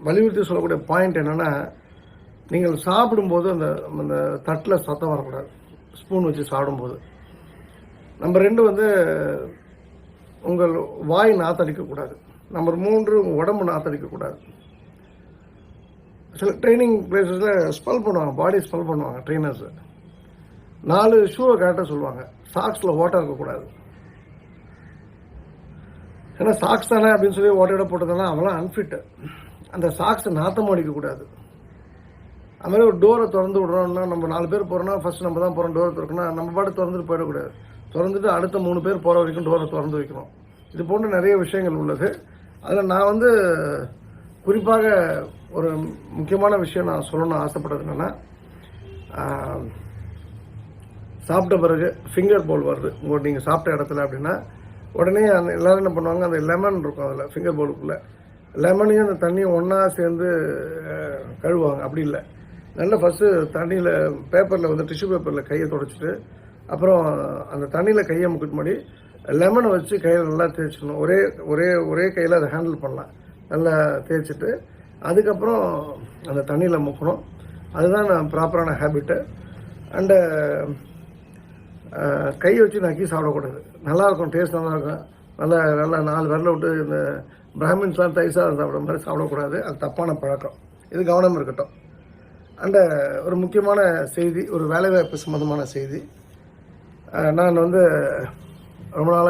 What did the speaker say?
வலியுறுத்தி சொல்லக்கூடிய பாயிண்ட் என்னென்னா, நீங்கள் சாப்பிடும்போது அந்த அந்த தட்டில் சத்தம் வரக்கூடாது. ஸ்பூன் வச்சு சாப்பிடும்போது. நம்பர் 2 வந்து உங்கள் வாய் நாத்தடிக்கக்கூடாது. நம்பர் 3 உங்கள் உடம்பு நாத்தடிக்கக்கூடாது. சில ட்ரைனிங் பிளேஸஸில் ஸ்மெல் பண்ணுவாங்க, பாடி ஸ்மெல் பண்ணுவாங்க ட்ரெயினர்ஸு. 4 ஷூவை கரெக்டாக சொல்லுவாங்க. சாக்ஸில் ஓட்டை இருக்கக்கூடாது. ஏன்னா சாக்ஸ் தானே அப்படின்னு சொல்லி ஓட்டையோட போட்டதுனா அவங்களாம் அன்ஃபிட்டு. அந்த சாக்ஸை நாத்தம் அடிக்கக்கூடாது. அதுமாதிரி ஒரு டோரை திறந்து விட்றோம்னா, நம்ம 4 பேர் போகிறோம்னா ஃபஸ்ட் நம்ம தான் போகிறோம் டோரை திறக்கணும். நம்ம பாட்டு திறந்துட்டு போயிடக்கூடாது. திறந்துட்டு அடுத்த 3 பேர் போகிற வரைக்கும் டோரை திறந்து வைக்கணும். இது போன்ற நிறைய விஷயங்கள் உள்ளது. அதில் நான் வந்து குறிப்பாக ஒரு முக்கியமான விஷயம் நான் சொல்லணும்னு ஆசைப்பட்டது என்னென்னா, சாப்பிட்ட பிறகு ஃபிங்கர் பவுல் வருது உங்கள் நீங்கள் சாப்பிட்ட இடத்துல அப்படின்னா, உடனே அந்த எல்லோரும் என்ன பண்ணுவாங்க, அந்த லெமன் இருக்கும் அதில் ஃபிங்கர் பவுலுக்குள்ளே, லெமனையும் அந்த தண்ணியும் ஒன்றா சேர்ந்து கழுவுவாங்க. அப்படி இல்லை, நல்லா ஃபஸ்ட்டு தண்ணியில் பேப்பரில் வந்து டிஷ்யூ பேப்பரில் கையை துடைச்சிட்டு, அப்புறம் அந்த தண்ணியில் கையை முக்கிட்டு முன்னாடி லெமனை வச்சு கையில் நல்லா தேய்ச்சிக்கணும். ஒரே ஒரே ஒரே கையில் அதை ஹேண்டில் பண்ணலாம். நல்லா தேய்ச்சிட்டு அதுக்கப்புறம் அந்த தண்ணியில் முக்கணும். அதுதான் நான் ப்ராப்பரான ஹேபிட்டு. அண்டு கையை வச்சு நக்கி சாப்பிடக்கூடாது. நல்லாயிருக்கும், டேஸ்ட் நல்லாயிருக்கும். நல்லா நல்லா 4 விரல விட்டு இந்த பிராமின்ஸ்லாம் தைசாக சாப்பிட்ற மாதிரி சாப்பிடக்கூடாது. அது தப்பான பழக்கம். இது கவனம் இருக்கட்டும். அண்டு ஒரு முக்கியமான செய்தி, ஒரு வேலைவாய்ப்பு சம்மந்தமான செய்தி. நான் வந்து ரொம்ப நாளாக